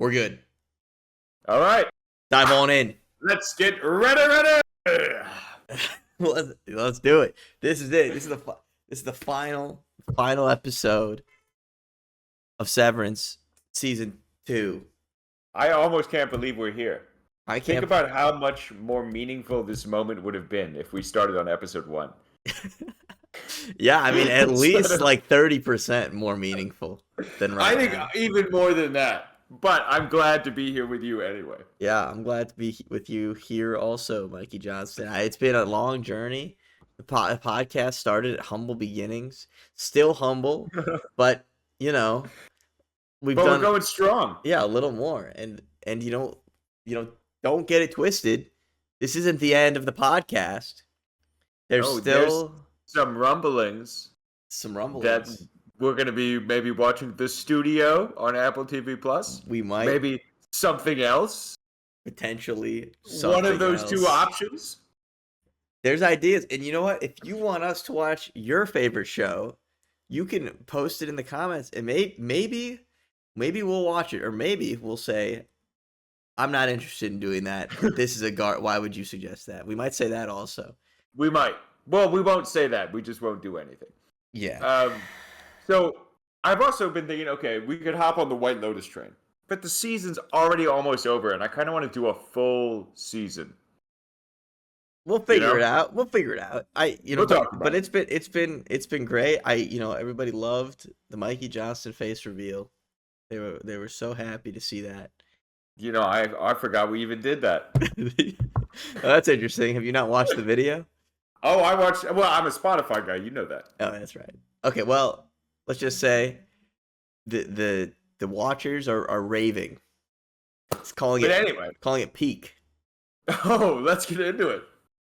We're good. All right. Dive on in. Let's get ready. Let's do it. This is it. This is the final episode of Severance season 2. I almost can't believe we're here. I Think can't. about how much more meaningful this moment would have been if we started on episode 1. Yeah, I mean, at Instead least of- like 30% more meaningful than right I think now. even more than that. But I'm glad to be here with you anyway. Yeah, I'm glad to be with you here also, Mikey Johnston. It's been a long journey. The podcast started at humble beginnings, still humble, but you know, we've But done we're going strong. a little more. And don't get it twisted. This isn't the end of the podcast. There's No, still Some rumblings some rumblings. that we're going to be maybe watching The Studio on Apple TV Plus. We might Maybe something else. potentially One of something those two else. options. There's ideas. And you know what? If you want us to watch your favorite show, you can post it in the comments and maybe we'll watch it, or maybe we'll say, I'm not interested in doing that. This is a why would you suggest that? We might say that also. We might. Well, we won't say that. We just won't do anything. Yeah. So I've also been thinking, okay, we could hop on the White Lotus train, but the season's already almost over, and I kind of want to do a full season. We'll figure know? it out. We'll figure it out. We'll talk about but it's been great. Everybody loved the Mikey Johnston face reveal. They were so happy to see that. I forgot we even did that. Oh, that's interesting. Have you not watched the video? Oh, I watched. Well, I'm a Spotify guy. You know that. Oh, that's right. Okay, well, let's just say the watchers are raving. It's calling But it anyway. calling it peak. Oh, let's get into it.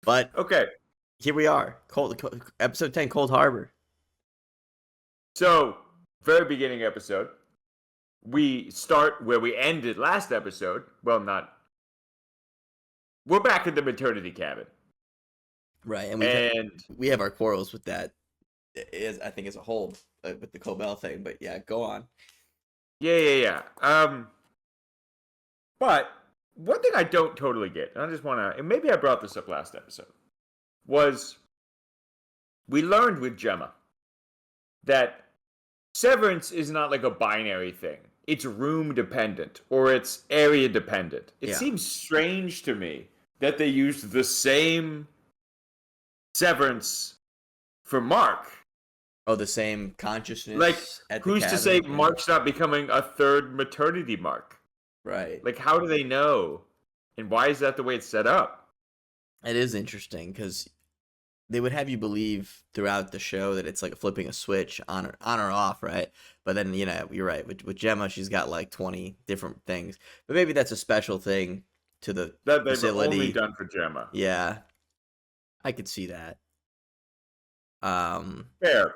But Okay. here we are. Episode 10, Cold Harbor. So, very beginning episode. We start where we ended last episode. Well, not. We're back at the maternity cabin. Right, and we have our quarrels with that, I think, as a whole, with the Cobell thing. But yeah, go on. Yeah. But one thing I don't totally get, and I just want to, and maybe I brought this up last episode, was we learned with Gemma that Severance is not like a binary thing. It's room dependent or it's area dependent. It seems strange to me that they used the same Severance for Mark. Oh, the same consciousness. Like, at the who's to cabin? say Yeah. Mark's not becoming a third maternity Mark? Right. Like, how do they know? And why is that the way it's set up? It is interesting because they would have you believe throughout the show that it's like flipping a switch on or off, right? But then, you're right. With Gemma, she's got like 20 different things. But maybe that's a special thing to the That they've facility. only done for Gemma. Yeah. I could see that. Fair.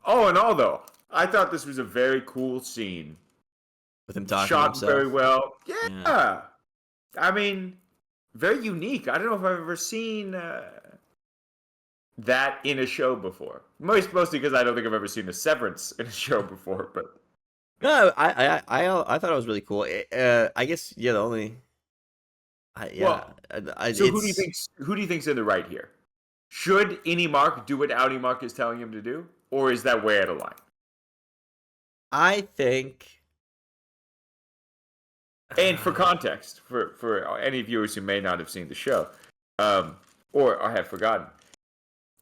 Oh, and all though, I thought this was a very cool scene. With him talking to Shot himself. very well. Yeah. I mean, very unique. I don't know if I've ever seen that in a show before. Mostly because I don't think I've ever seen a Severance in a show before. But No, I thought it was really cool. I guess the only. So who do you think's in the right here? Should Innie Mark do what Outie Mark is telling him to do, or is that way out of line? I think. And for context, for any viewers who may not have seen the show, or have forgotten,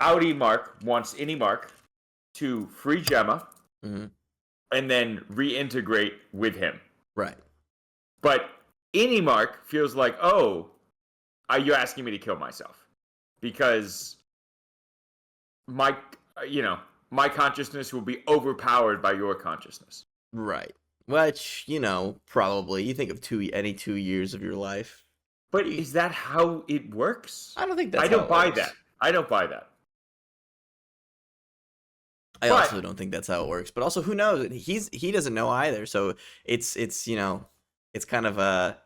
Outie Mark wants Innie Mark to free Gemma and then reintegrate with him. Right. But Innie Mark feels like, oh, are you asking me to kill myself? Because my consciousness will be overpowered by your consciousness. Right. Which, probably you think of any 2 years of your life. But is that how it works? I don't think that's I don't how it buy works. that. I don't buy that. I also don't think that's how it works. But also, who knows? He doesn't know either. So it's kind of a,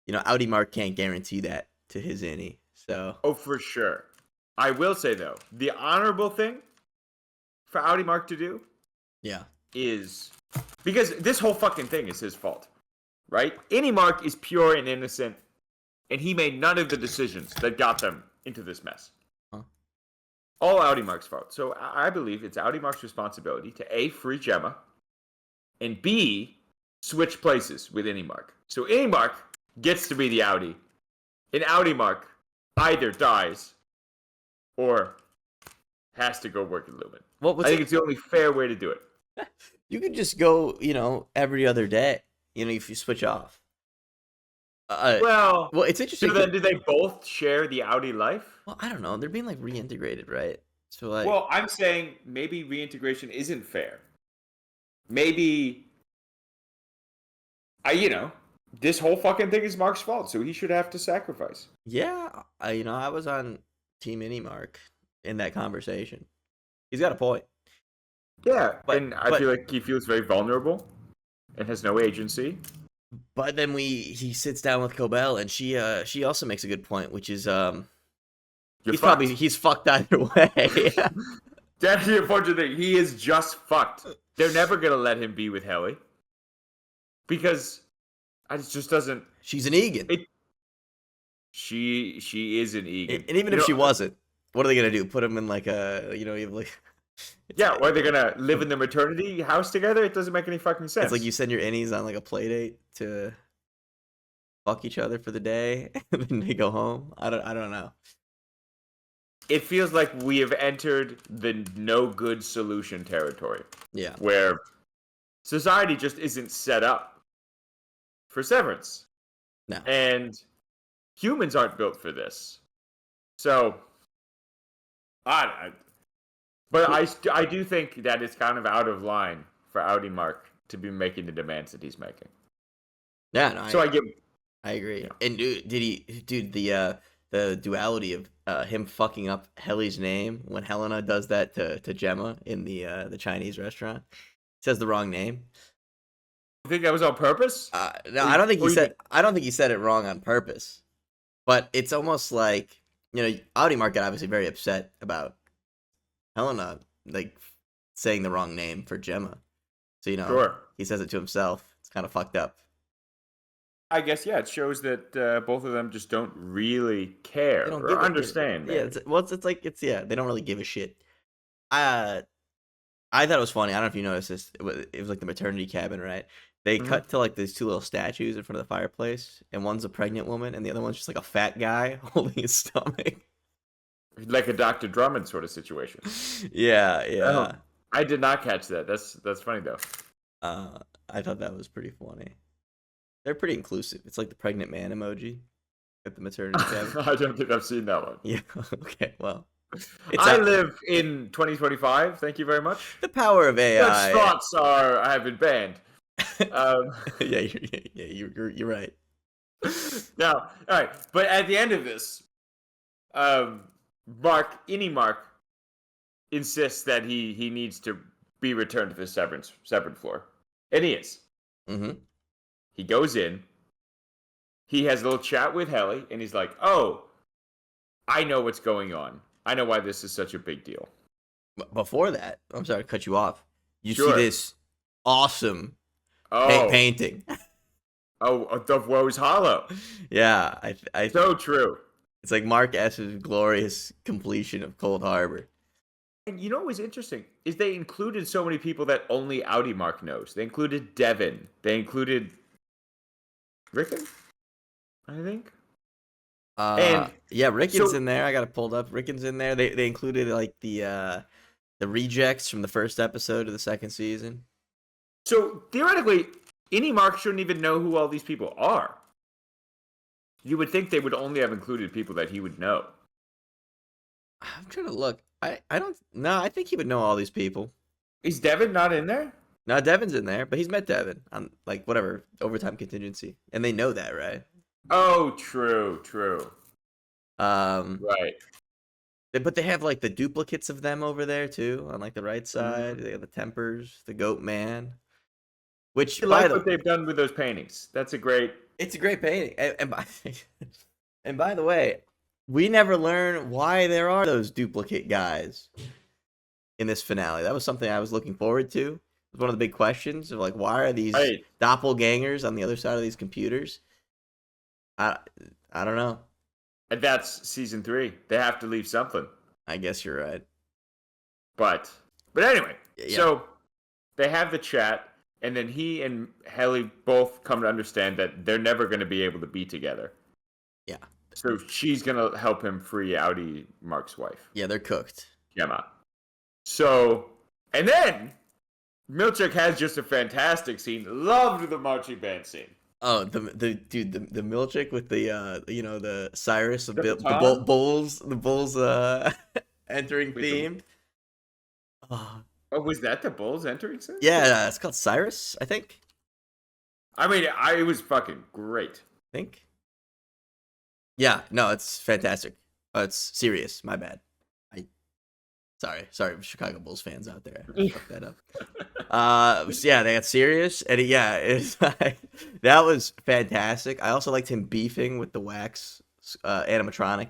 Outie Mark can't guarantee that to his Innie. So. Oh, for sure. I will say though, the honorable thing for Outie Mark to do, Yeah. is because this whole fucking thing is his fault. right? Mark is pure and innocent, and he made none of the decisions that got them into this mess. Huh. All Mark's fault. So I believe it's Mark's responsibility to A, free Gemma, and B, switch places with Mark. So Mark gets to be the Audi, and Mark either dies or has to go work at Lumen. I think it's the only fair way to do it. You could just go, every other day, if you switch off. Well, it's interesting. So then, do they both share the Audi life? Well, I don't know. They're being like reintegrated, right? So well, I'm saying maybe reintegration isn't fair. Maybe this whole fucking thing is Mark's fault, so he should have to sacrifice. Yeah, I was on Team Mark in that conversation. He's got a point. Yeah, and I feel like he feels very vulnerable and has no agency. But then he sits down with Cobell, and she also makes a good point, which is he's fucked either way. That's the unfortunate thing. He is just fucked. They're never gonna let him be with Helly because it just doesn't. She's an Egan. She is an Egan, and even if she wasn't, what are they gonna do? Put him in like a you have like. Yeah, or they're gonna live in the maternity house together? It doesn't make any fucking sense. It's like you send your innies on like a play date to fuck each other for the day, and then they go home. I don't know. It feels like we have entered the no good solution territory. Yeah. Where society just isn't set up for severance. No. And humans aren't built for this. So, but I do think that it's kind of out of line for Mark to be making the demands that he's making. Yeah, no. So I agree. Yeah. And the duality of him fucking up Helly's name when Helena does that to Gemma in the Chinese restaurant, says the wrong name. You think that was on purpose? No, I don't think he said it wrong on purpose. But it's almost like Mark got obviously very upset about Helena like saying the wrong name for Gemma. So sure. He says it to himself. It's kind of fucked up. I guess it shows that both of them just don't really care or understand. Yeah, it's they don't really give a shit. I thought it was funny. I don't know if you noticed this. It was like the maternity cabin, right? They cut to like these two little statues in front of the fireplace, and one's a pregnant woman, and the other one's just like a fat guy holding his stomach. Like a Dr. Drummond sort of situation. Yeah. Oh, I did not catch that. That's funny though. I thought that was pretty funny. They're pretty inclusive. It's like the pregnant man emoji at the maternity cabin. I don't think I've seen that one. Yeah. Okay. Well, I live in 2025. Thank you very much. The power of AI. Such thoughts have been banned. You're right. Now, all right, but at the end of this, Mark insists that he needs to be returned to the severed floor, and he is. Mm-hmm. He goes in. He has a little chat with Helly, and he's like, "Oh, I know what's going on. I know why this is such a big deal." Before that, I'm sorry to cut you off. You see this awesome painting. Of Rose Hollow. Yeah, I so true. It's like Mark S.'s glorious completion of Cold Harbor. And you know what was interesting is they included so many people that only Mark knows. They included Devin. They included Rickon, I think. Rickon's in there. I got it pulled up. Rickon's in there. They included like the rejects from the first episode of the second season. So theoretically, Mark shouldn't even know who all these people are. You would think they would only have included people that he would know. I'm trying to look. I don't. No, I think he would know all these people. Is Devin not in there? No, Devin's in there, but he's met Devin on like whatever overtime contingency, and they know that, right? Oh, true. Right. But they have like the duplicates of them over there too on like the right side. They have the Tempers, the Goat Man. Which I like what they've done with those paintings. It's a great painting. And by the way, we never learn why there are those duplicate guys in this finale. That was something I was looking forward to. It's one of the big questions of like, why are these Right. doppelgangers on the other side of these computers? I I don't know. And that's season 3. They have to leave something. I guess you're right. But anyway, Yeah, so they have the chat, and then he and Helly both come to understand that they're never going to be able to be together. yeah, So she's going to help him free Outie, Mark's wife, yeah. They're cooked. Gemma. So, and then Milchick has just a fantastic scene. Loved the marching band scene. Oh, the dude, the Milchick with the the Cyrus The the baton? Bulls entering With the, theme. Oh, oh, was that the Bulls entering scene? yeah, it's called Cyrus, I think. I mean, it was fucking great. I think. Yeah, no, it's fantastic. It's serious. My bad. I sorry, Chicago Bulls fans out there. I fucked that up. So yeah, they got serious, and yeah, it's like, that was fantastic. I also liked him beefing with the wax animatronic.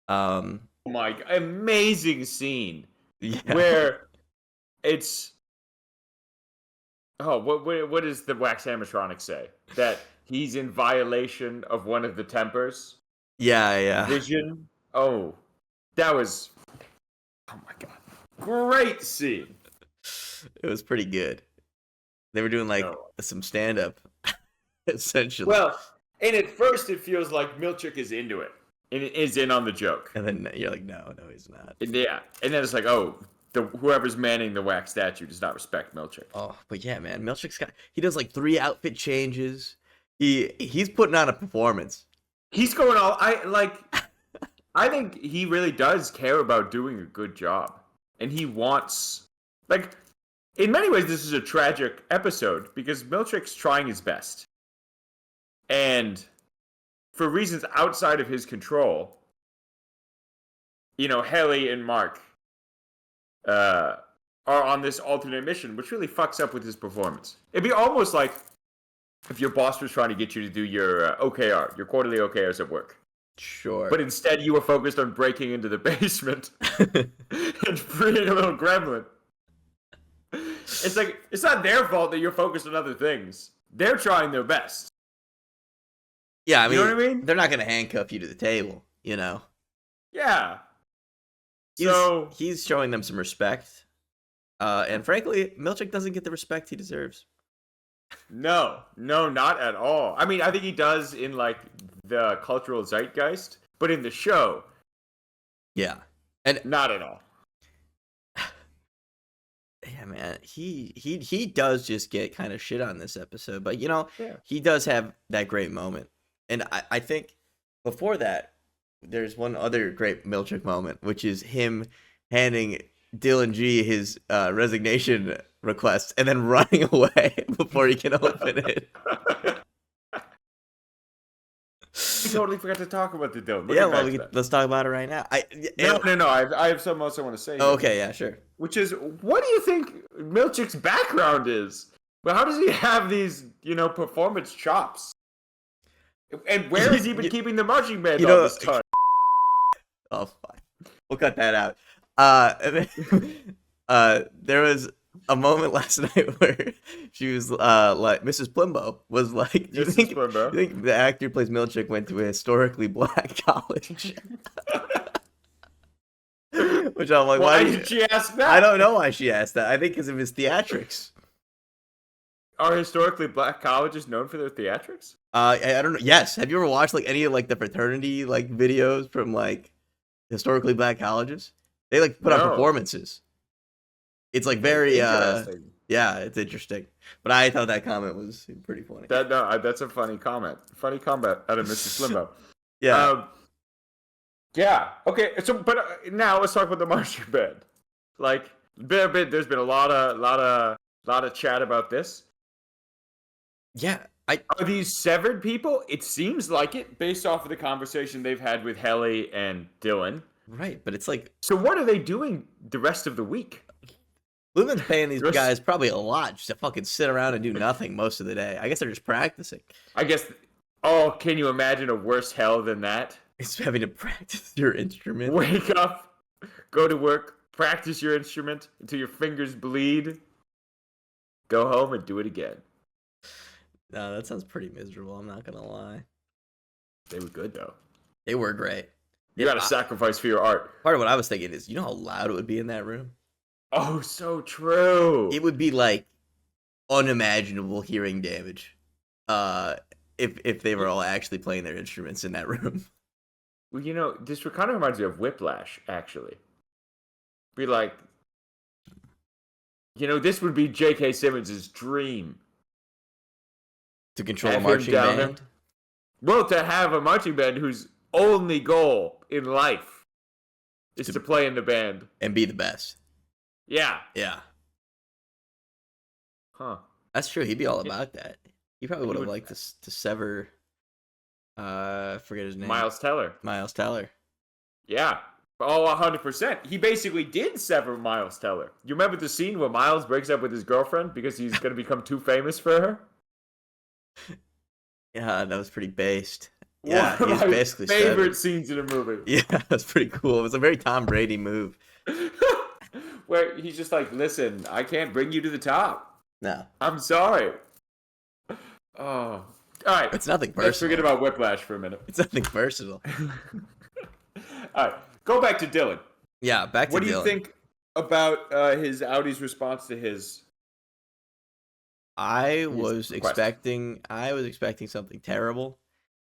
Um, Oh my, amazing scene yeah, where it's oh, what does the wax animatronic say? That he's in violation of one of the tempers? yeah. Vision? Oh, that was oh my god. Great scene. It was pretty good. They were doing like No. some stand up, essentially, Well, and at first it feels like Milchick is into it. And is in on the joke. and then you're like, no, he's not. And yeah. And then it's like, oh, whoever's manning the wax statue does not respect Milchick. Oh, but yeah, man, Milchick's got he does like 3 outfit changes. He's putting on a performance. He's going all I think he really does care about doing a good job. And he wants like in many ways this is a tragic episode because Milchick's trying his best. And for reasons outside of his control, Helly and Mark are on this alternate mission, which really fucks up with his performance. It'd be almost like if your boss was trying to get you to do your OKR, your quarterly OKRs at work. Sure. But instead you were focused on breaking into the basement and freeing a little gremlin. It's like, it's not their fault that you're focused on other things. They're trying their best. Yeah, I mean, you know what I mean? They're not going to handcuff you to the table, Yeah. He's showing them some respect. And frankly, Milchick doesn't get the respect he deserves. No, not at all. I mean, I think he does in like the cultural zeitgeist, but in the show, yeah, and not at all. Yeah, man, he does just get kind of shit on this episode, but Yeah. he does have that great moment, and I think before that, there's one other great Milchick moment, which is him handing Dylan G his resignation request and then running away before he can open it. We totally forgot to talk about the Dylan. Yeah, well, let's talk about it right now. No. I have something else I want to say. Oh, okay, yeah, sure. Which is, what do you think Milchick's background is? Well, how does he have these, performance chops? And where has he been keeping the marching band all this time? Oh, fine. We'll cut that out. There was a moment last night where she was like, Mrs. Plimbo was like, do you think the actor who plays Milchick went to a historically black college? Which I'm like, why did she ask that? I don't know why she asked that. I think because of his theatrics. Are historically black colleges known for their theatrics? I don't know. Yes. Have you ever watched like any of like the fraternity like videos from like historically black colleges? They like put on performances. It's like very yeah, it's interesting. But I thought that comment was pretty funny. That's a funny comment. Funny comment out of Mrs. Slimbo. Yeah. Yeah. Okay. So, but now let's talk about the marching band. Like, there's been a lot of chat about this. Yeah. Are these severed people? It seems like it, based off of the conversation they've had with Helly and Dylan. Right, but it's like, so what are they doing the rest of the week? We've been paying these guys probably a lot just to fucking sit around and do nothing most of the day. I guess they're just practicing. I guess. Oh, can you imagine a worse hell than that? It's having to practice your instrument. Wake up, go to work, practice your instrument until your fingers bleed. Go home and do it again. No, that sounds pretty miserable. I'm not gonna lie. They were good though. They were great. You got to sacrifice for your art. Part of what I was thinking is, you know how loud it would be in that room? Oh, so true. It would be like unimaginable hearing damage. If they were all actually playing their instruments in that room. Well, this kind of reminds me of Whiplash, actually. Be like, this would be J.K. Simmons' dream. To control a marching band? Well, to have a marching band whose only goal in life is to play in the band. And be the best. Yeah. Yeah. Huh. That's true. He'd be all about that. He probably would have liked to sever, forget his name. Miles Teller. Yeah. Oh, 100%. He basically did sever Miles Teller. You remember the scene where Miles breaks up with his girlfriend because he's going to become too famous for her? Yeah, that was pretty based. Yeah, one he's of my basically favorite scenes in a movie. Yeah, that's pretty cool. It was a very Tom Brady move. Where he's just like, listen, I can't bring you to the top. No. I'm sorry. Oh. All right. It's nothing personal. Let's forget about Whiplash for a minute. It's nothing personal. All right. Go back to Dylan. Yeah, back to Dylan. What do you think about his Audi's response to his... I was expecting something terrible,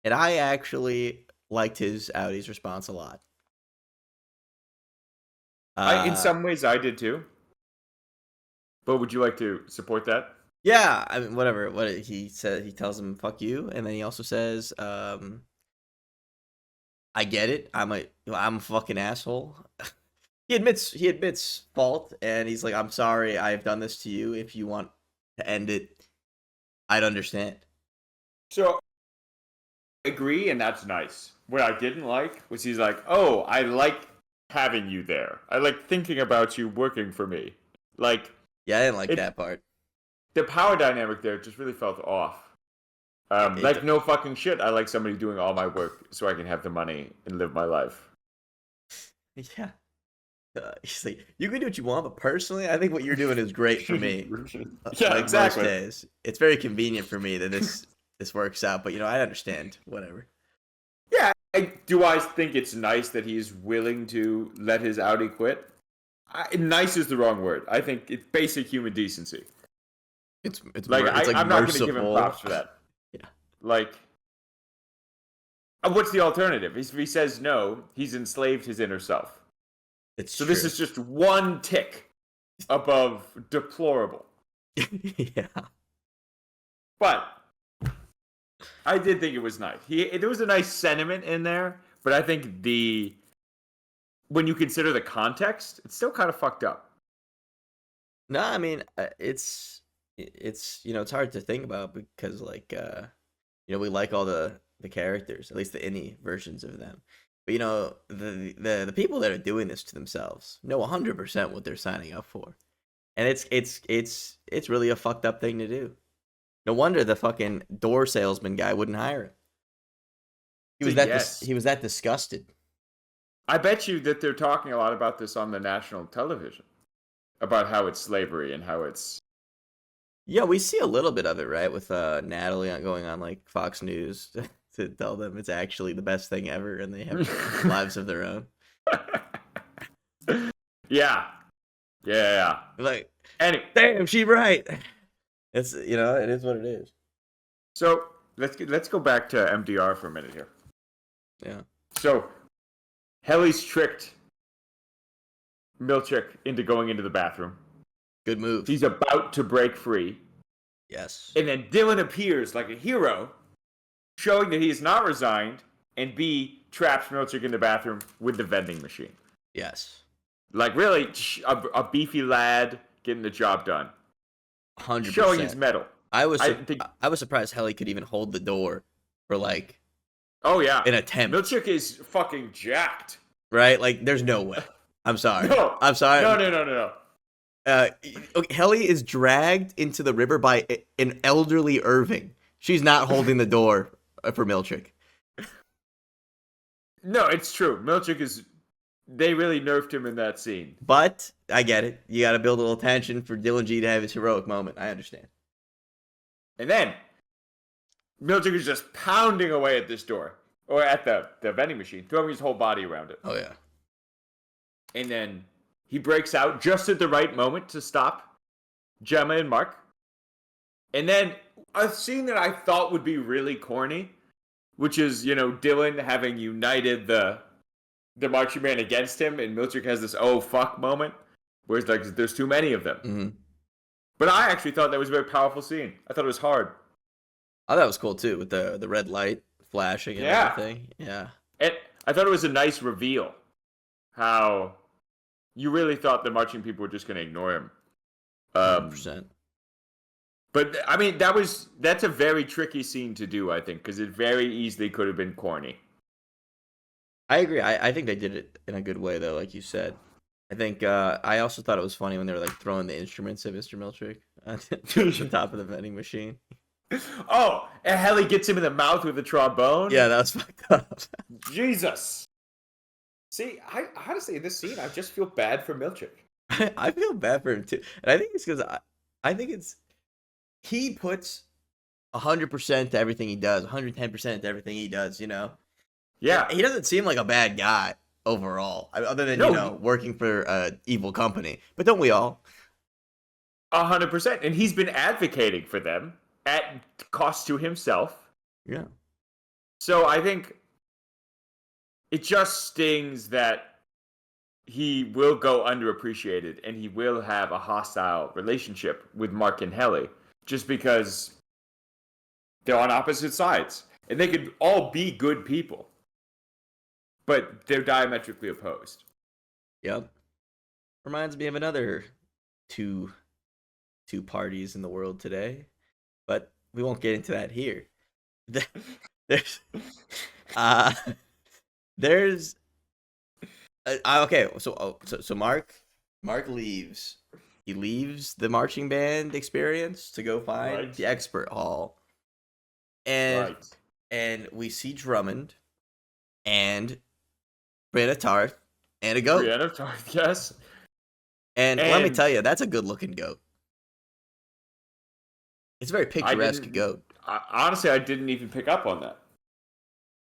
and I actually liked his Audi's response a lot. In some ways, I did too. But would you like to support that? Yeah, I mean, whatever. What he said, he tells him "fuck you," and then he also says, "I get it. I'm a fucking asshole." He admits fault, and he's like, "I'm sorry. I've done this to you. If you want to end it, I'd understand." So, I agree, and that's nice. What I didn't like was he's like, "Oh, I like having you there. I like thinking about you working for me." Like, yeah, I didn't like that part. The power dynamic there just really felt off. No fucking shit. I like somebody doing all my work so I can have the money and live my life. Yeah. He's like, you can do what you want, but personally, I think what you're doing is great for me. Yeah, like exactly. Most days. It's very convenient for me that this works out, but I understand. Whatever. Yeah. Do I think it's nice that he's willing to let his Audi quit? Nice is the wrong word. I think it's basic human decency. It's like, it's like I'm not going to give him props for that. Yeah. Like, what's the alternative? If he says no, he's enslaved his inner self. So this is just one tick above deplorable. Yeah. But I did think it was nice. There was a nice sentiment in there, but I think when you consider the context, it's still kind of fucked up. No, I mean, it's hard to think about because we like all the characters, at least the innie versions of them. But the people that are doing this to themselves know 100% what they're signing up for, and it's really a fucked up thing to do. No wonder the fucking door salesman guy wouldn't hire him. He was he was that disgusted. I bet you that they're talking a lot about this on the national television, about how it's slavery and how it's... Yeah, we see a little bit of it, right, with Natalie going on like Fox News to tell them it's actually the best thing ever, and they have lives of their own. Yeah. Like, anyway, damn, she's right. It's it is what it is. So let's go back to MDR for a minute here. Yeah. So Helly's tricked Milchick into going into the bathroom. Good move. He's about to break free. Yes. And then Dylan appears like a hero, showing that he is not resigned, and B, traps Milchick in the bathroom with the vending machine. Yes. Like, really, a beefy lad getting the job done. 100%. Showing his mettle. I was surprised Helly could even hold the door for like... Oh, yeah. An attempt. Milchick is fucking jacked. Right? Like, there's no way. I'm sorry. No. I'm sorry. No. Helly is dragged into the river by an elderly Irving. She's not holding the door for Milchick. No, it's true. Milchick is they really nerfed him in that scene. But I get it. You got to build a little tension for Dylan G to have his heroic moment. I understand. And then Milchick is just pounding away at this door, or at the vending machine, throwing his whole body around it. Oh, yeah. And then he breaks out just at the right moment to stop Gemma and Mark. And then a scene that I thought would be really corny, which is, Dylan having united the marching band against him, and Milchick has this "oh fuck" moment, where it's like there's too many of them. Mm-hmm. But I actually thought that was a very powerful scene. I thought it was hard. Oh, that was cool too, with the red light flashing and everything. Yeah. And I thought it was a nice reveal, how you really thought the marching people were just going to ignore him. 100%. But I mean, that's a very tricky scene to do, I think, because it very easily could have been corny. I agree. I think they did it in a good way, though, like you said. I think I also thought it was funny when they were like throwing the instruments at Mr. Milchick to the top of the vending machine. Oh, and Helly gets him in the mouth with a trombone? Yeah, that was fucked up. Jesus. See, I honestly, in this scene, I just feel bad for Milchick. I feel bad for him, too. And I think it's because I think it's he puts 100% to everything he does, 110% to everything he does, Yeah. He doesn't seem like a bad guy overall, other than, working for an evil company. But don't we all? 100%. And he's been advocating for them at cost to himself. Yeah. So I think it just stings that he will go underappreciated and he will have a hostile relationship with Mark and Helly just because they're on opposite sides. And they could all be good people, but they're diametrically opposed. Yep. Reminds me of another two parties in the world today, but we won't get into that here. There's okay. So Mark leaves. He leaves the marching band experience to go find the expert hall, and we see Drummond and Brianna Tarth and a goat. Brianna Tarth, yes. And let me tell you, that's a good-looking goat. It's a very picturesque goat. Honestly, I didn't even pick up on that.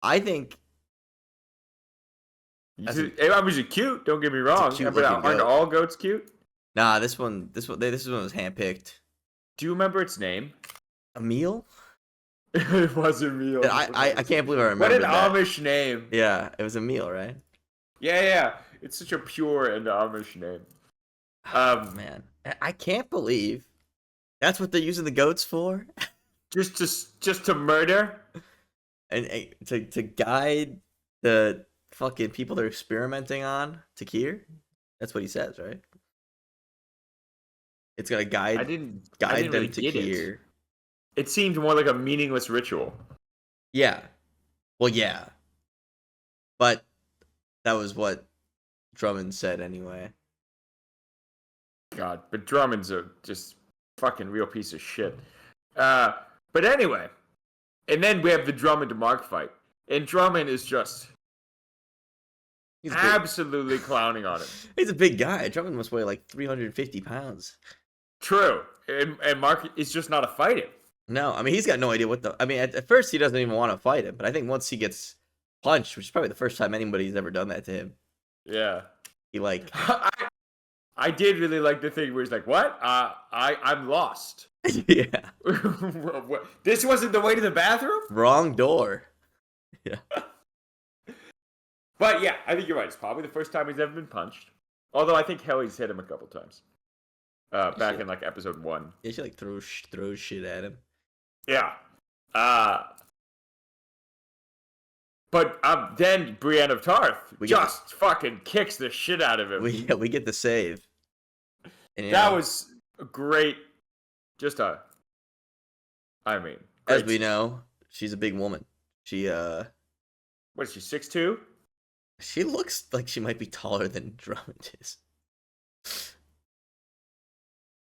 I think. I was cute. Don't get me wrong. But aren't all goats cute? Nah, this one was handpicked. Do you remember its name? Emil? It was Emil. I can't believe I remember that. What an Amish name. Yeah, it was Emil, right? Yeah. It's such a pure and Amish name. Man, I can't believe that's what they're using the goats for. just to murder and to guide the fucking people they're experimenting on to Kier. That's what he says, right? It's gonna guide them really to Kier. It seemed more like a meaningless ritual. Yeah. Well, yeah. But that was what Drummond said anyway. God, but Drummond's a just fucking real piece of shit. But anyway, and then we have the Drummond to Mark fight, and Drummond is just absolutely clowning on him. He's a big guy. Drummond must weigh like 350 pounds. True, and Mark is just not a fighter. No, I mean he's got no idea what at first he doesn't even want to fight him, but I think once he gets punched, which is probably the first time anybody's ever done that to him. Yeah, he like. I did really like the thing where he's like, "What? I'm lost." Yeah. This wasn't the way to the bathroom? Wrong door. Yeah. But yeah, I think you're right. It's probably the first time he's ever been punched. Although I think Helly's hit him a couple times. Back in like episode 1. Yeah, she like throws shit at him. Yeah. But then Brienne of Tarth fucking kicks the shit out of him. We get the save. And, that was great. As we know, she's a big woman. She what is she, 6'2"? She looks like she might be taller than Drummond is.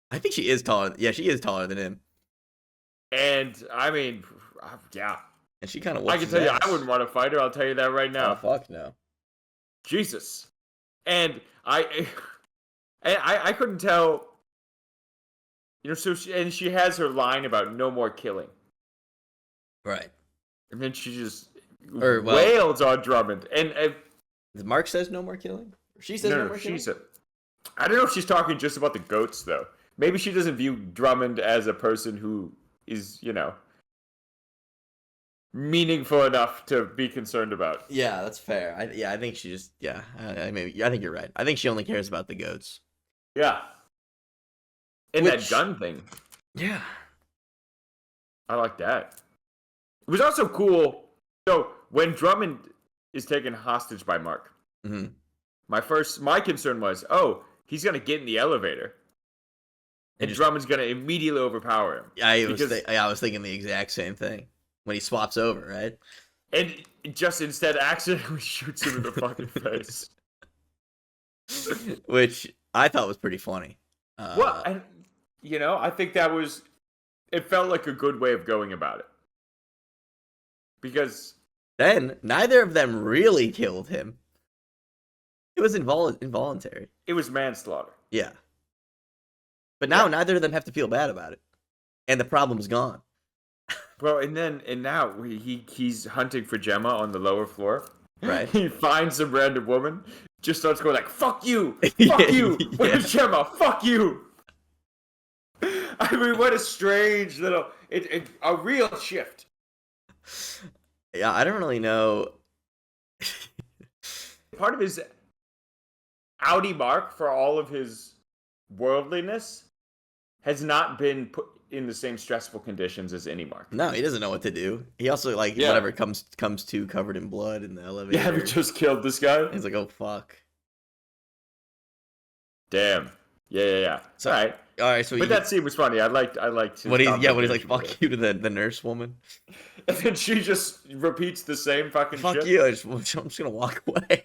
I think she is taller. Yeah, she is taller than him. And I mean, yeah. And she kind of. I can tell you, I wouldn't want to fight her. I'll tell you that right now. Oh fuck no. Jesus. And I couldn't tell. So she has her line about no more killing, Right. and then she just Or wails on Drummond. And Mark says no more killing. Or she says no more killing. I don't know if she's talking just about the goats though. Maybe she doesn't view Drummond as a person who is, meaningful enough to be concerned about. Yeah, that's fair. I think she just I think you're right. I think she only cares about the goats. Yeah. And that gun thing. Yeah. I like that. It was also cool. So when Drummond is taken hostage by Mark, mm-hmm. my concern was, he's gonna get in the elevator, and Drummond's gonna immediately overpower him. I was thinking the exact same thing when he swaps over, right? And just instead accidentally shoots him in the fucking face, which I thought was pretty funny. I think that was. It felt like a good way of going about it. Because then neither of them really killed him. It was involuntary. It was manslaughter. Yeah. But now neither of them have to feel bad about it. And the problem's gone. Well, and now he's hunting for Gemma on the lower floor. Right. He finds some random woman, just starts going like, "Fuck you! Fuck you! Where's Gemma? Fuck you!" I mean, what a strange little... a real shift. Yeah, I don't really know. Part of his outie mark for all of his worldliness has not been put in the same stressful conditions as any mark. No, he doesn't know what to do. He also, whatever comes to covered in blood in the elevator. Yeah, we just killed this guy. He's like, oh, fuck. Damn. Yeah. So, all right. So that scene was funny. I liked. When he's like, "Fuck you" to the nurse woman, and then she just repeats the same fucking "Fuck shit. you!" I'm just gonna walk away.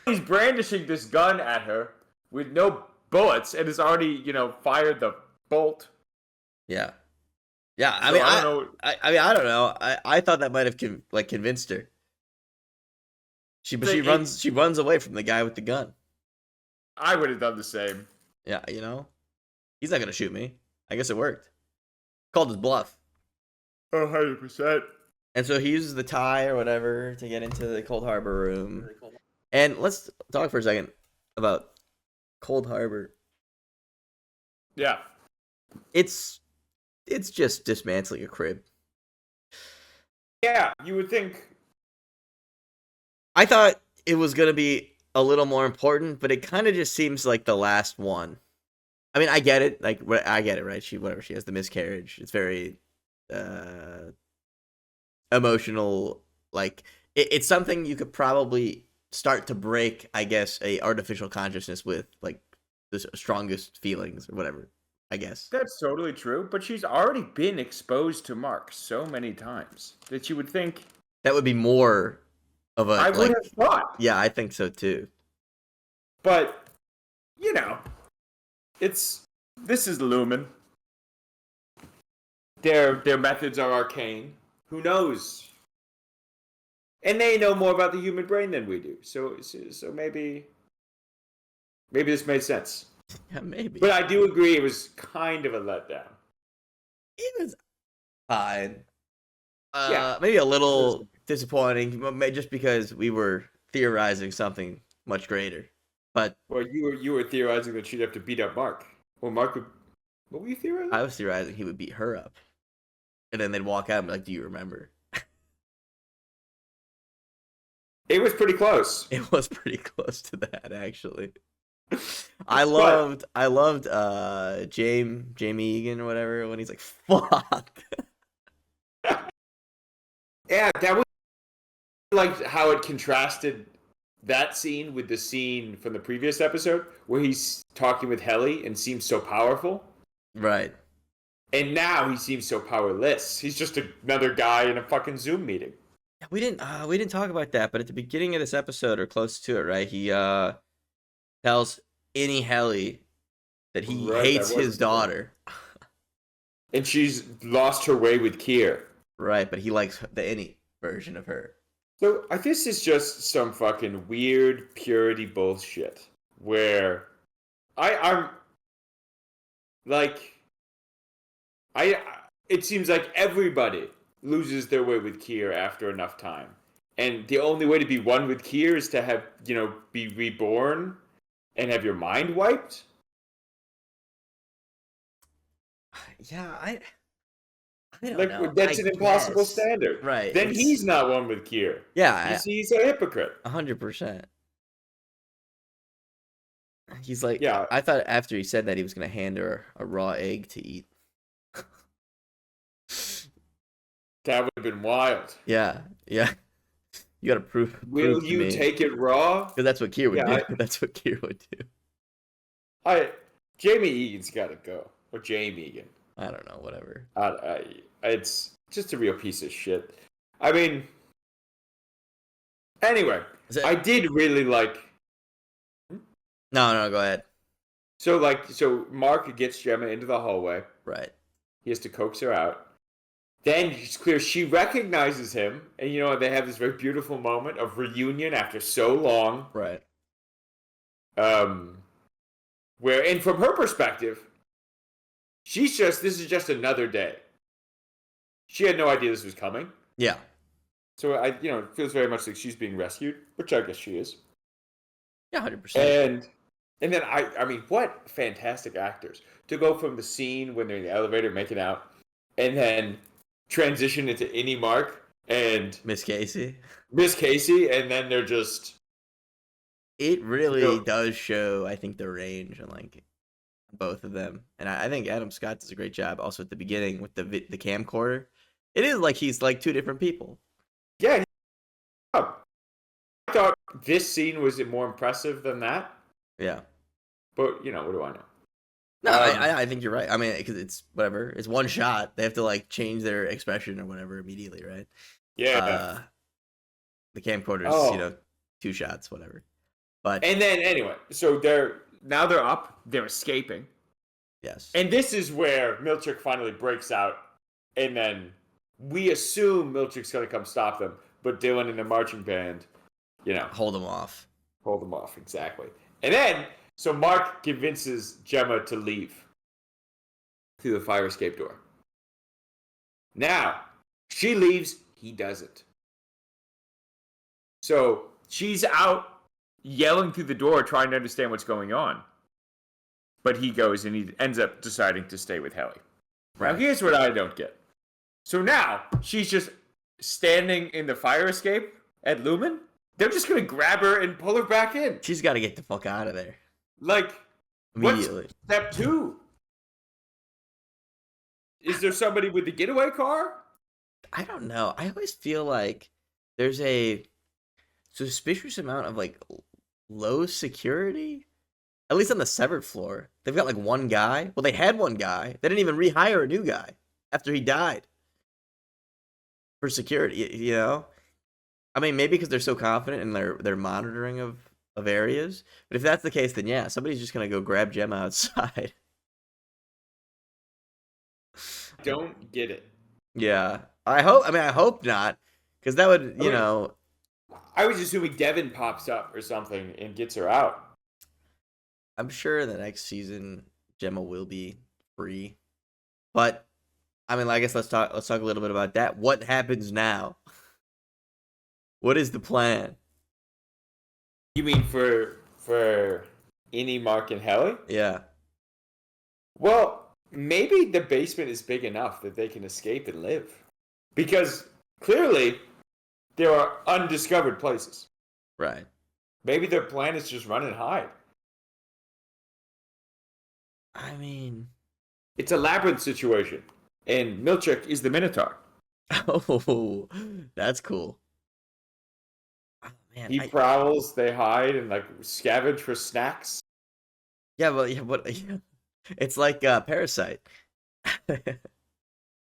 He's brandishing this gun at her with no bullets, and has already, fired the bolt. Yeah. I So mean, I don't know. I don't know. I thought that might have convinced her. She runs away from the guy with the gun. I would have done the same. Yeah, he's not gonna shoot me. I guess it worked. Called his bluff. 100%. And so he uses the tie or whatever to get into the Cold Harbor room. And let's talk for a second about Cold Harbor. Yeah. It's just dismantling a crib. Yeah, you would think. I thought it was gonna be a little more important, but it kind of just seems like the last one. I mean, I get it. I get it, right? She has the miscarriage. It's very emotional. It's something you could probably start to break, I guess, a artificial consciousness with, the strongest feelings or whatever, I guess. That's totally true, but she's already been exposed to Mark so many times that you would think that would be more of a... I would have thought. Yeah, I think so too. But, this is Lumen. Their methods are arcane. Who knows? And they know more about the human brain than we do. So maybe this made sense. Yeah, maybe. But I do agree it was kind of a letdown. It was fine. Maybe a little disappointing, just because we were theorizing something much greater. But you were theorizing that she'd have to beat up Mark. Well, Mark would. What were you theorizing? I was theorizing he would beat her up, and then they'd walk out and be like, "Do you remember?" It was pretty close. It was pretty close to that, actually. I loved Jamie Egan or whatever when he's like, "Fuck." Yeah, that was like how it contrasted that scene with the scene from the previous episode where he's talking with Helly and seems so powerful. Right. And now he seems so powerless. He's just another guy in a fucking Zoom meeting. We didn't talk about that, but at the beginning of this episode or close to it, right? He tells Annie Helly that he hates his daughter. And she's lost her way with Kier. Right, but he likes the Annie version of her. So this is just some fucking weird purity bullshit where I'm like I it seems like everybody loses their way with Kier after enough time. And the only way to be one with Kier is to have, be reborn and have your mind wiped. Yeah, I don't Like know. that's I an impossible guess. standard. Right. Then he's not one with Kier. Yeah, He's a hypocrite. 100%. He's like, Yeah, I thought after he said that he was gonna hand her a raw egg to eat. that would have been wild. Yeah, yeah. You gotta prove Will to you me. take it raw? Because that's what Kier would Yeah, do. That's what Kier would do. Jamie Egan's got to go, or Jamie Egan. I don't know. Whatever. It's just a real piece of shit. I mean, anyway, I did really like. No, go ahead. So Mark gets Gemma into the hallway. Right. He has to coax her out. Then it's clear she recognizes him, and they have this very beautiful moment of reunion after so long. Right. Where, and from her perspective, this is just another day. She had no idea this was coming. Yeah. So it feels very much like she's being rescued, which I guess she is. Yeah, 100%. And then I mean, what fantastic actors to go from the scene when they're in the elevator making out, and then transition into Innie Mark and Miss Casey, and then they're just. It really does show, I think, the range and like both of them, and I think Adam Scott does a great job. Also at the beginning with the camcorder, it is like he's like two different people. Yeah, I thought this scene was more impressive than that. Yeah, but what do I know? No, I think you're right. I mean, because it's whatever. It's one shot. They have to like change their expression or whatever immediately, right? Yeah. The camcorder's 2 shots, whatever. But and then anyway, so they're up. They're escaping. Yes. And this is where Milchick finally breaks out, and then we assume Milchick's going to come stop them, but Dylan and the marching band, hold them off. Hold them off, exactly. And then, so Mark convinces Gemma to leave through the fire escape door. Now, she leaves, he doesn't. So she's out yelling through the door, trying to understand what's going on. But he goes and he ends up deciding to stay with Helly. Right. Now, here's what I don't get. So now, she's just standing in the fire escape at Lumen. They're just going to grab her and pull her back in. She's got to get the fuck out of there. Like, immediately. What's step 2? Is there somebody with the getaway car? I don't know. I always feel like there's a suspicious amount of like low security, at least on the Severed floor. They've got like one guy. Well, they had one guy. They didn't even rehire a new guy after he died for security. I mean, maybe because they're so confident in their monitoring of areas. But if that's the case, then yeah, somebody's just gonna go grab Gemma outside. Don't get it. Yeah, I hope not, because that would, I was assuming Devin pops up or something and gets her out. I'm sure the next season Gemma will be free, but I mean, I guess let's talk a little bit about that. What happens now? What is the plan? You mean for Innie, Mark, and Helly? Yeah. Well, maybe the basement is big enough that they can escape and live. Because clearly there are undiscovered places. Right. Maybe their plan is just run and hide. I mean, it's a labyrinth situation, and Milchick is the Minotaur. Oh, that's cool. Oh, man, he prowls, they hide, and like scavenge for snacks. Yeah, but it's like Parasite.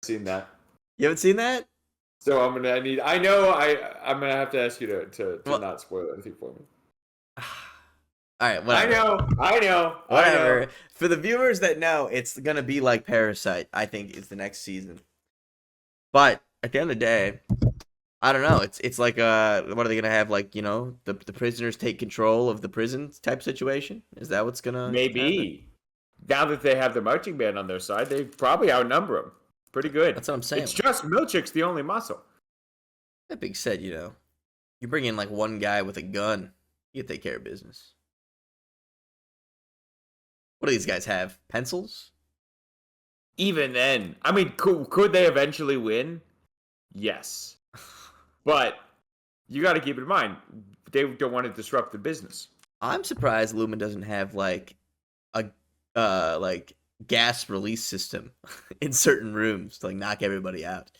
Seen that? You haven't seen that? So I'm gonna have to ask you to not spoil anything for me. All right, whatever. I know. Whatever. For the viewers that know, it's gonna be like Parasite. I think is the next season. But at the end of the day, I don't know. It's like what are they gonna have, like, the prisoners take control of the prison type situation? Is that what's gonna happen? Maybe. Now that they have the marching band on their side, they probably outnumber them. Pretty good. That's what I'm It's saying. just Milchick's the only muscle. That being said, you bring in like one guy with a gun, you take care of business. What do these guys have? Pencils? Even then, I mean, could they eventually win? Yes. But you got to keep in mind, they don't want to disrupt the business. I'm surprised Lumen doesn't have like a like gas release system in certain rooms to like knock everybody out.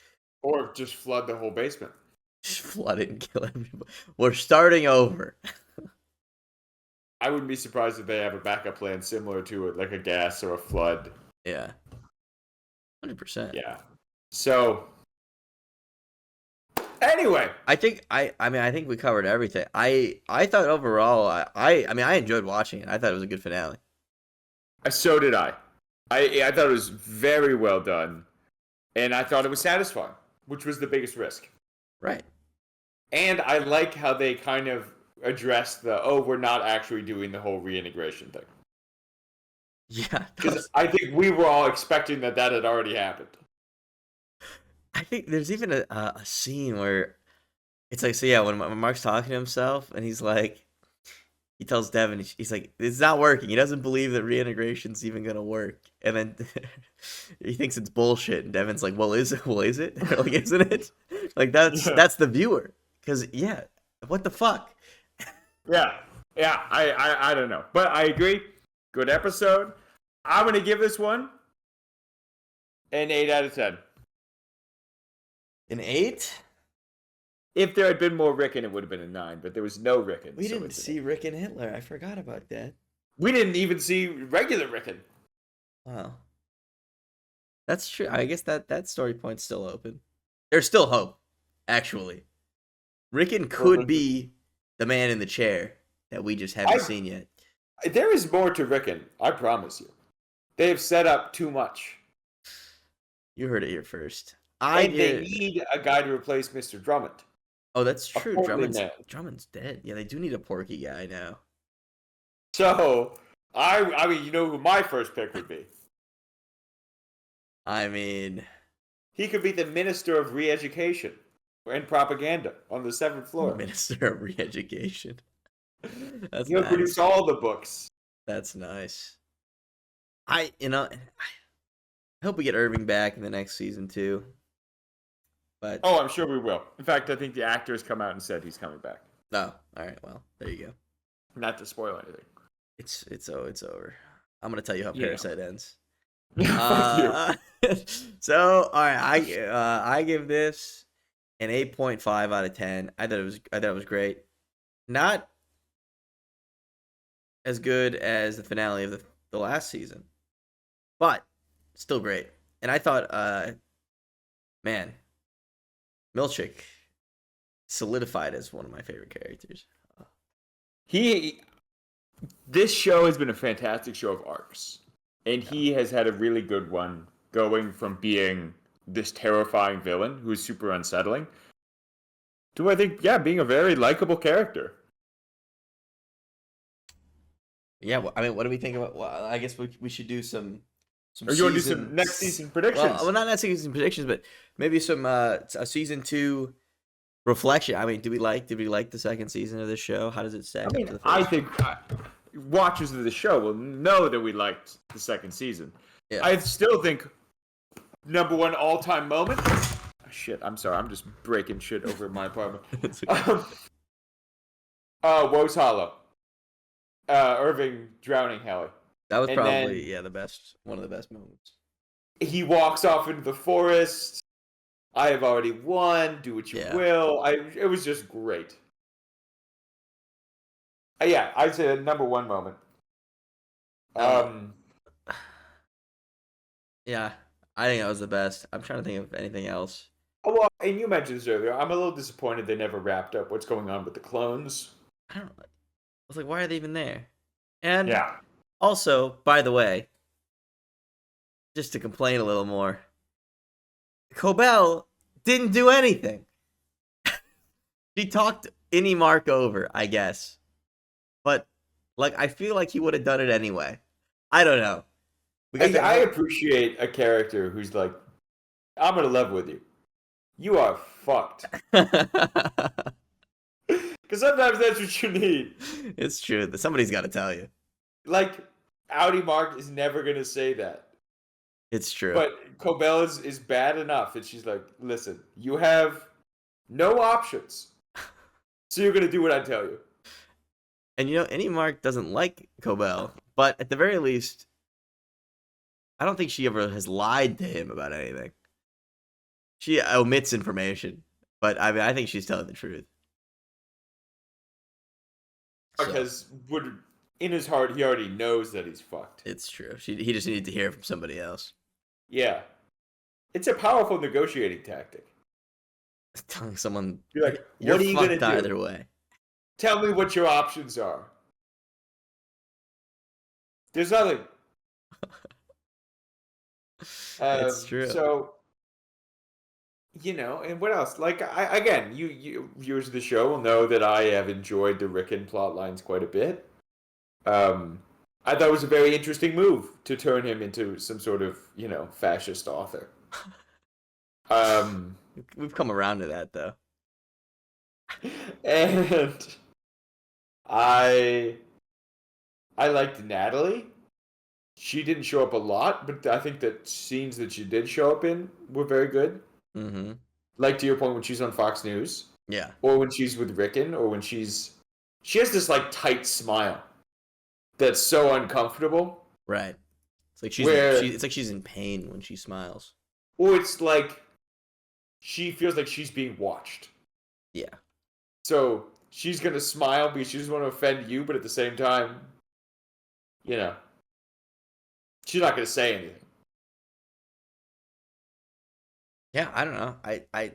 Or just flood the whole basement. Just flood it and kill everybody. We're starting over. I wouldn't be surprised if they have a backup plan similar to it, like a gas or a flood. Yeah. 100%. Yeah. So, anyway, I think I think we covered everything. I thought overall I enjoyed watching it. I thought it was a good finale. so did I. I thought it was very well done, and I thought it was satisfying, which was the biggest risk. Right. And I like how they kind of addressed we're not actually doing the whole reintegration thing. Yeah. Because I think we were all expecting that had already happened. I think there's even a scene where it's like, so yeah, when Mark's talking to himself and he's like, he tells Devin, he's like, it's not working. He doesn't believe that reintegration's even gonna work, and then he thinks it's bullshit. And Devin's like, well, is it? Well, is it? Like, isn't it? Like that's the viewer, because yeah, what the fuck? Yeah, yeah. I don't know, but I agree. Good episode. I'm gonna give this one an 8 out of 10. An 8? If there had been more Rickon, it would have been a 9, but there was no Rickon. We didn't see Rick and Hitler. I forgot about that. We didn't even see regular Rickon. Wow. That's true. I guess that story point's still open. There's still hope, actually. Rickon could be the man in the chair that we just haven't seen yet. There is more to Rickon, I promise you. They have set up too much. You heard it here first. They need a guy to replace Mr. Drummond. Oh, that's true. Drummond's dead. Yeah, they do need a porky guy now. So, I mean, you know who my first pick would be? I mean, he could be the Minister of Re-Education and Propaganda on the 7th floor. Minister of Re-Education. That's He'll nice. produce all the books. That's nice. I hope we get Irving back in the next season too. But I'm sure we will. In fact, I think the actor has come out and said he's coming back. No, all right. Well, there you go. Not to spoil anything. It's over. I'm gonna tell you how Parasite ends. So all right, I give this an 8.5 out of 10. I thought it was great. Not as good as the finale of the last season, but still great. And I thought, man, Milchick solidified as one of my favorite characters. This show has been a fantastic show of arcs, and he has had a really good one, going from being this terrifying villain who's super unsettling to, I think, being a very likable character. Yeah, I mean, what do we think about? Well, I guess we should do some. Or you want to do some next season predictions? Well, not next season predictions, but maybe some a season 2 reflection. I mean, did we like the second season of this show? How does it stack up to the first? I think watchers of the show will know that we liked the second season. Yeah. I still think number one all-time moment. Oh, shit, I'm sorry. I'm just breaking shit over in my apartment. Woe's Hollow. Irving drowning Hallie. That was probably the best, one of the best moments. He walks off into the forest. I have already won. Do what you will. It was just great. I'd say the number one moment. Yeah, I think that was the best. I'm trying to think of anything else. Oh, well, and you mentioned this earlier. I'm a little disappointed they never wrapped up what's going on with the clones. I was like, why are they even there? And also, by the way, just to complain a little more, Cobell didn't do anything. She talked any mark over, I guess. But like I feel like he would have done it anyway. I don't know. We got I that appreciate a character who's like, I'm gonna level with you. You are fucked. Because sometimes that's what you need. It's true. Somebody's got to tell you. Like, Audi Mark is never gonna say that. It's true. But Cobell is bad enough, and she's like, listen, you have no options. So you're gonna do what I tell you. And Any Mark doesn't like Cobell, but at the very least, I don't think she ever has lied to him about anything. She omits information, but I mean, I think she's telling the truth. Because in his heart, he already knows that he's fucked. It's true. He just needed to hear from somebody else. Yeah. It's a powerful negotiating tactic. Telling someone, you're like, you're what are you fucked gonna do? either way. Tell me what your options are. There's nothing. It's true. So, and what else? Like, you viewers of the show will know that I have enjoyed the Rickon plot lines quite a bit. I thought it was a very interesting move to turn him into some sort of, fascist author. We've come around to that, though. And I liked Natalie. She didn't show up a lot, but I think that scenes that she did show up in were very good. Mm-hmm. Like, to your point, when she's on Fox News. Yeah. Or when she's with Rickon, or when she has this, like, tight smile that's so uncomfortable. Right. It's like it's like she's in pain when she smiles. Or it's like she feels like she's being watched. Yeah. So she's going to smile because she doesn't want to offend you, but at the same time, she's not going to say anything. Yeah, I don't know. I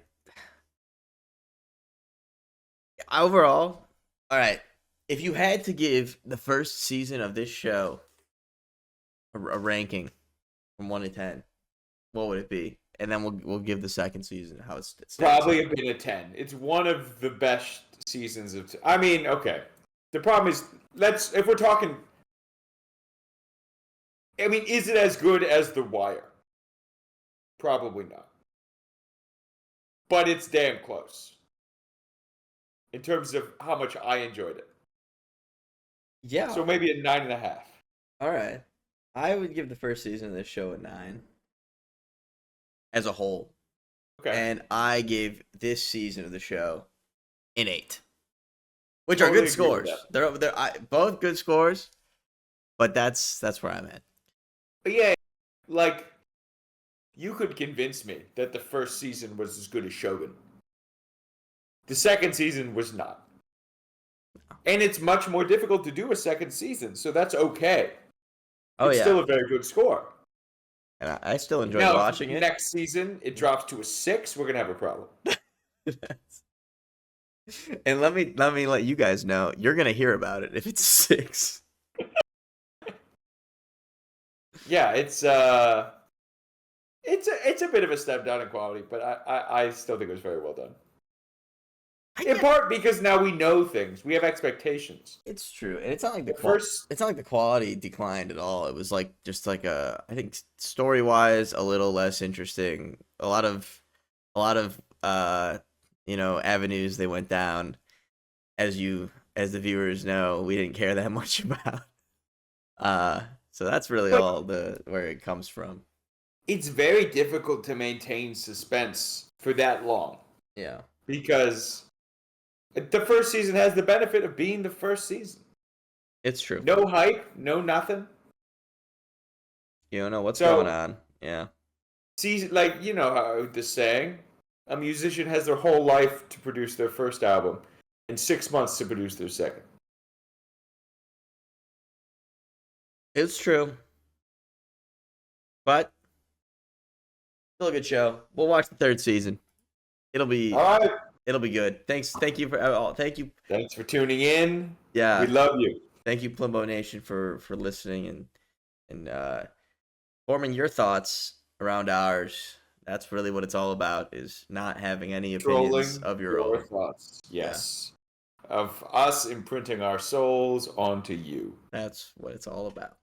overall, all right. If you had to give the first season of this show a ranking from 1 to 10, what would it be? And then we'll give the second season how it's probably been a 10. It's one of the best seasons of. I mean, okay. The problem is, if we're talking. I mean, is it as good as The Wire? Probably not. But it's damn close. In terms of how much I enjoyed it. Yeah. So maybe a 9.5. All right. I would give the first season of this show a 9. As a whole. Okay. And I gave this season of the show an 8. Which totally are good scores. They're both good scores. But that's where I'm at. But yeah, like, you could convince me that the first season was as good as Shogun. The second season was not. And it's much more difficult to do a second season, so that's okay. It's still a very good score. And I still enjoy watching it. Next season, it drops to a 6, we're going to have a problem. And let me let you guys know, you're going to hear about it if it's a 6. Yeah, it's a bit of a step down in quality, but I still think it was very well done. In part because now we know things, we have expectations. It's true, and it's not like it's not like the quality declined at all. It was like just like I think story wise a little less interesting. A lot of avenues they went down, as the viewers know, we didn't care that much about. So that's really all where it comes from. It's very difficult to maintain suspense for that long. Yeah. Because the first season has the benefit of being the first season. It's true. No hype, no nothing. You don't know what's going on. Yeah. Season, like, how the saying, a musician has their whole life to produce their first album and 6 months to produce their second. It's true. But still a good show. We'll watch the third season. It'll be all right. It'll be good. Thank you for Thanks for tuning in. Yeah. We love you. Thank you, Plimbo Nation, for listening and forming your thoughts around ours. That's really what it's all about, is not having any opinions Trolling of your own. thoughts. Yes. Yeah. Of us imprinting our souls onto you. That's what it's all about.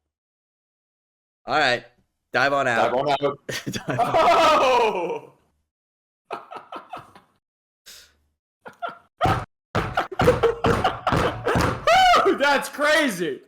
All right. Dive on out. Dive on out. Dive on. Oh! That's crazy.